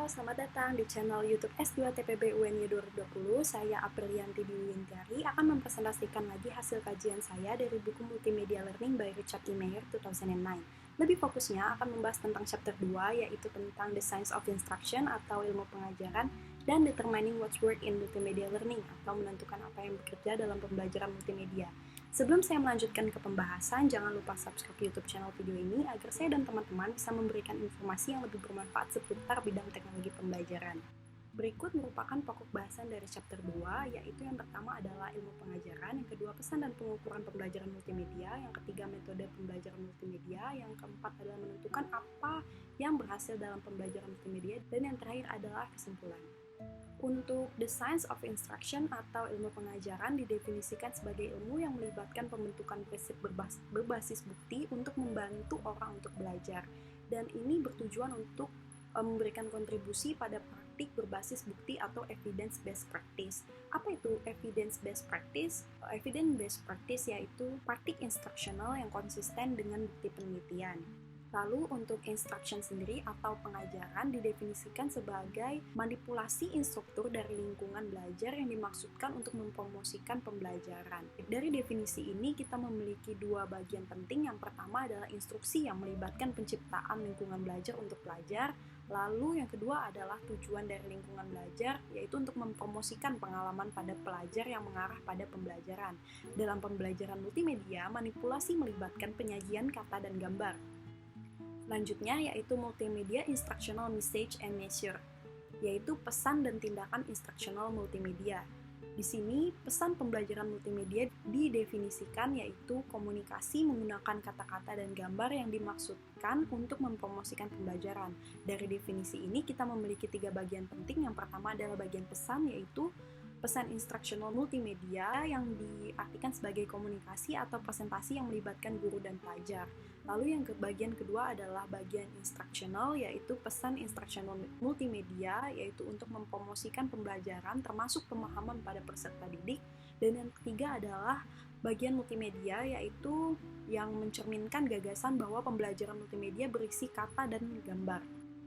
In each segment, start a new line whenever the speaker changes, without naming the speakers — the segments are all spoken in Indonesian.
Halo, selamat datang di channel YouTube S2 TPB UNY 2020. Saya Aprilianti Dwiwintiari akan mempresentasikan lagi hasil kajian saya dari buku Multimedia Learning by Richard E. Mayer 2009. Lebih fokusnya akan membahas tentang chapter 2, yaitu tentang The Science of Instruction atau ilmu pengajaran, dan Determining What's Work in Multimedia Learning atau menentukan apa yang bekerja dalam pembelajaran multimedia. Sebelum saya melanjutkan ke pembahasan, jangan lupa subscribe YouTube channel video ini agar saya dan teman-teman bisa memberikan informasi yang lebih bermanfaat seputar bidang teknologi pembelajaran. Berikut merupakan pokok bahasan dari chapter 2, yaitu yang pertama adalah ilmu pengajaran, yang kedua pesan dan pengukuran pembelajaran multimedia, yang ketiga metode pembelajaran multimedia, yang keempat adalah menentukan apa yang berhasil dalam pembelajaran multimedia, dan yang terakhir adalah kesimpulan. Untuk The Science of Instruction atau ilmu pengajaran didefinisikan sebagai ilmu yang melibatkan pembentukan prinsip berbasis bukti untuk membantu orang untuk belajar. Dan ini bertujuan untuk memberikan kontribusi pada praktik berbasis bukti atau evidence-based practice. Apa itu evidence-based practice? Evidence-based practice yaitu praktik instruksional yang konsisten dengan bukti penelitian. Lalu untuk instruction sendiri atau pengajaran didefinisikan sebagai manipulasi instruktur dari lingkungan belajar yang dimaksudkan untuk mempromosikan pembelajaran. Dari definisi ini kita memiliki dua bagian penting. Yang pertama adalah instruksi yang melibatkan penciptaan lingkungan belajar untuk pelajar. Lalu yang kedua adalah tujuan dari lingkungan belajar, yaitu untuk mempromosikan pengalaman pada pelajar yang mengarah pada pembelajaran. Dalam pembelajaran multimedia, manipulasi melibatkan penyajian kata dan gambar. Selanjutnya yaitu multimedia instructional message and measure, yaitu pesan dan tindakan instructional multimedia. Di sini pesan pembelajaran multimedia didefinisikan yaitu komunikasi menggunakan kata-kata dan gambar yang dimaksudkan untuk mempromosikan pembelajaran. Dari definisi ini kita memiliki tiga bagian penting. Yang pertama adalah bagian pesan, yaitu pesan instructional multimedia yang diartikan sebagai komunikasi atau presentasi yang melibatkan guru dan pelajar. Lalu yang bagian kedua adalah bagian instructional, yaitu pesan instructional multimedia, yaitu untuk mempromosikan pembelajaran termasuk pemahaman pada peserta didik. Dan yang ketiga adalah bagian multimedia, yaitu yang mencerminkan gagasan bahwa pembelajaran multimedia berisi kata dan gambar.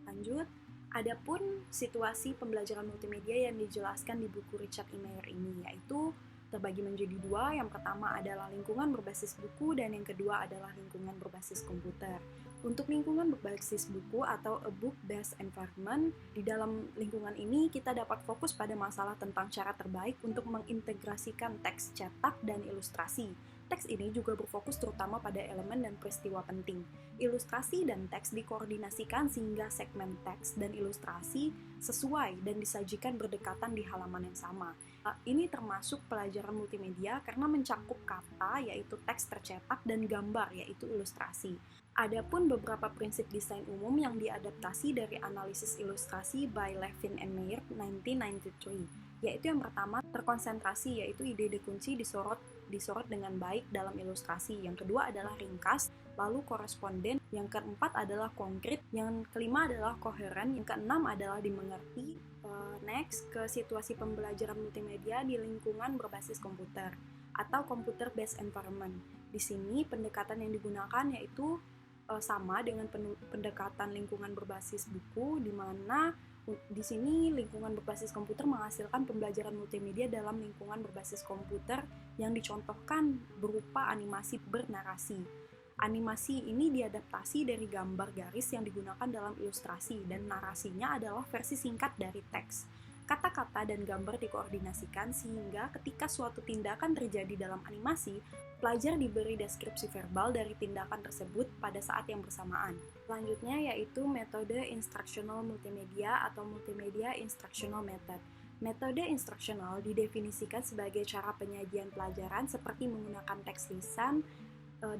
Lanjut. Adapun situasi pembelajaran multimedia yang dijelaskan di buku Richard E. Mayer ini, yaitu terbagi menjadi dua. Yang pertama adalah lingkungan berbasis buku dan yang kedua adalah lingkungan berbasis komputer. Untuk lingkungan berbasis buku atau a book-based environment, di dalam lingkungan ini kita dapat fokus pada masalah tentang cara terbaik untuk mengintegrasikan teks cetak dan ilustrasi. Teks ini juga berfokus terutama pada elemen dan peristiwa penting. Ilustrasi dan teks dikoordinasikan sehingga segmen teks dan ilustrasi sesuai dan disajikan berdekatan di halaman yang sama. Ini termasuk pelajaran multimedia karena mencakup kata, yaitu teks tercetak, dan gambar, yaitu ilustrasi. Adapun beberapa prinsip desain umum yang diadaptasi dari analisis ilustrasi by Levin and Mayer 1993, yaitu yang pertama terkonsentrasi, yaitu ide-ide kunci disorot dengan baik dalam ilustrasi. Yang kedua adalah ringkas, lalu koresponden, yang keempat adalah konkret, yang kelima adalah koheren, yang keenam adalah dimengerti. Next, ke situasi pembelajaran multimedia di lingkungan berbasis komputer atau computer-based environment. Di sini pendekatan yang digunakan yaitu sama dengan pendekatan lingkungan berbasis buku, di mana di sini lingkungan berbasis komputer menghasilkan pembelajaran multimedia dalam lingkungan berbasis komputer yang dicontohkan berupa animasi bernarasi. Animasi ini diadaptasi dari gambar garis yang digunakan dalam ilustrasi, dan narasinya adalah versi singkat dari teks. Kata-kata dan gambar dikoordinasikan sehingga ketika suatu tindakan terjadi dalam animasi, pelajar diberi deskripsi verbal dari tindakan tersebut pada saat yang bersamaan. Selanjutnya yaitu metode instructional multimedia atau multimedia instructional method. Metode instructional didefinisikan sebagai cara penyajian pelajaran seperti menggunakan teks lisan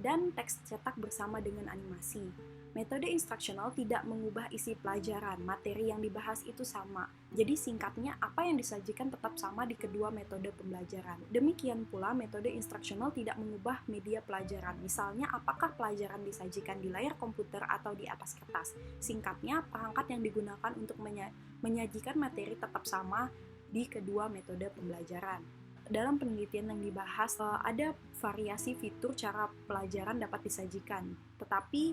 dan teks cetak bersama dengan animasi. Metode instructional tidak mengubah isi pelajaran, materi yang dibahas itu sama. Jadi singkatnya, apa yang disajikan tetap sama di kedua metode pembelajaran. Demikian pula metode instructional tidak mengubah media pelajaran. Misalnya, apakah pelajaran disajikan di layar komputer atau di atas kertas. Singkatnya, perangkat yang digunakan untuk menyajikan materi tetap sama di kedua metode pembelajaran. Dalam penelitian yang dibahas, ada variasi fitur cara pelajaran dapat disajikan. Tetapi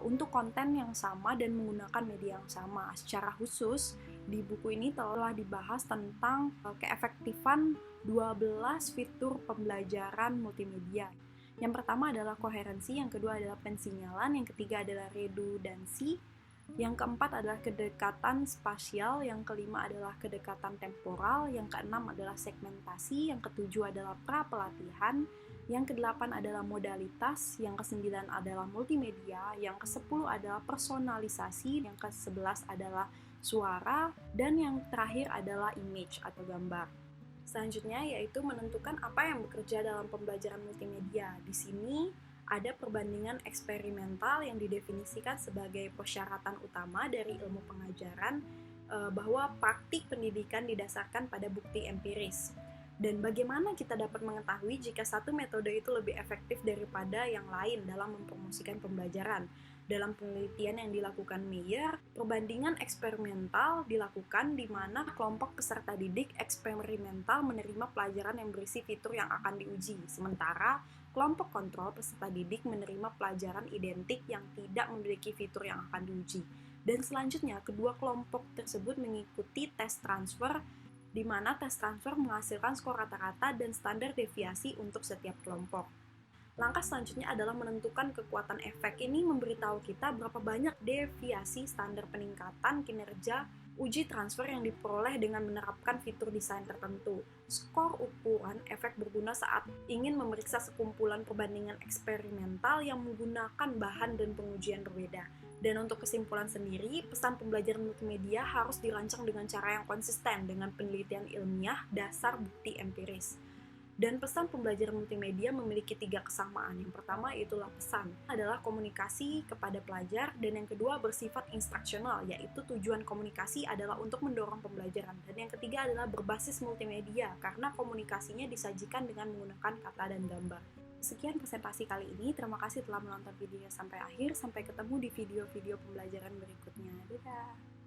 untuk konten yang sama dan menggunakan media yang sama. Secara khusus, di buku ini telah dibahas tentang keefektifan 12 fitur pembelajaran multimedia. Yang pertama adalah koherensi, yang kedua adalah pensinyalan, yang ketiga adalah redundansi, yang keempat adalah kedekatan spasial, yang kelima adalah kedekatan temporal, yang keenam adalah segmentasi, yang ketujuh adalah pra-pelatihan, yang kedelapan adalah modalitas, yang kesembilan adalah multimedia, yang kesepuluh adalah personalisasi, yang kesebelas adalah suara, dan yang terakhir adalah image atau gambar. Selanjutnya yaitu menentukan apa yang bekerja dalam pembelajaran multimedia. Di sini ada perbandingan eksperimental yang didefinisikan sebagai persyaratan utama dari ilmu pengajaran bahwa praktik pendidikan didasarkan pada bukti empiris. Dan bagaimana kita dapat mengetahui jika satu metode itu lebih efektif daripada yang lain dalam mempromosikan pembelajaran? Dalam penelitian yang dilakukan Meyer, perbandingan eksperimental dilakukan di mana kelompok peserta didik eksperimental menerima pelajaran yang berisi fitur yang akan diuji, sementara kelompok kontrol peserta didik menerima pelajaran identik yang tidak memiliki fitur yang akan diuji. Dan selanjutnya, kedua kelompok tersebut mengikuti tes transfer, di mana tes transfer menghasilkan skor rata-rata dan standar deviasi untuk setiap kelompok. Langkah selanjutnya adalah menentukan kekuatan efek. Ini memberitahu kita berapa banyak deviasi standar peningkatan kinerja uji transfer yang diperoleh dengan menerapkan fitur desain tertentu. Skor ukuran efek berguna saat ingin memeriksa sekumpulan perbandingan eksperimental yang menggunakan bahan dan pengujian berbeda. Dan untuk kesimpulan sendiri, pesan pembelajaran multimedia harus dirancang dengan cara yang konsisten dengan penelitian ilmiah dasar bukti empiris. Dan pesan pembelajaran multimedia memiliki 3 kesamaan. Yang pertama itulah pesan adalah komunikasi kepada pelajar, dan yang kedua bersifat instruksional, yaitu tujuan komunikasi adalah untuk mendorong pembelajaran. Dan yang ketiga adalah berbasis multimedia, karena komunikasinya disajikan dengan menggunakan kata dan gambar. Sekian presentasi kali ini, terima kasih telah menonton videonya sampai akhir. Sampai ketemu di video-video pembelajaran berikutnya. Dadah!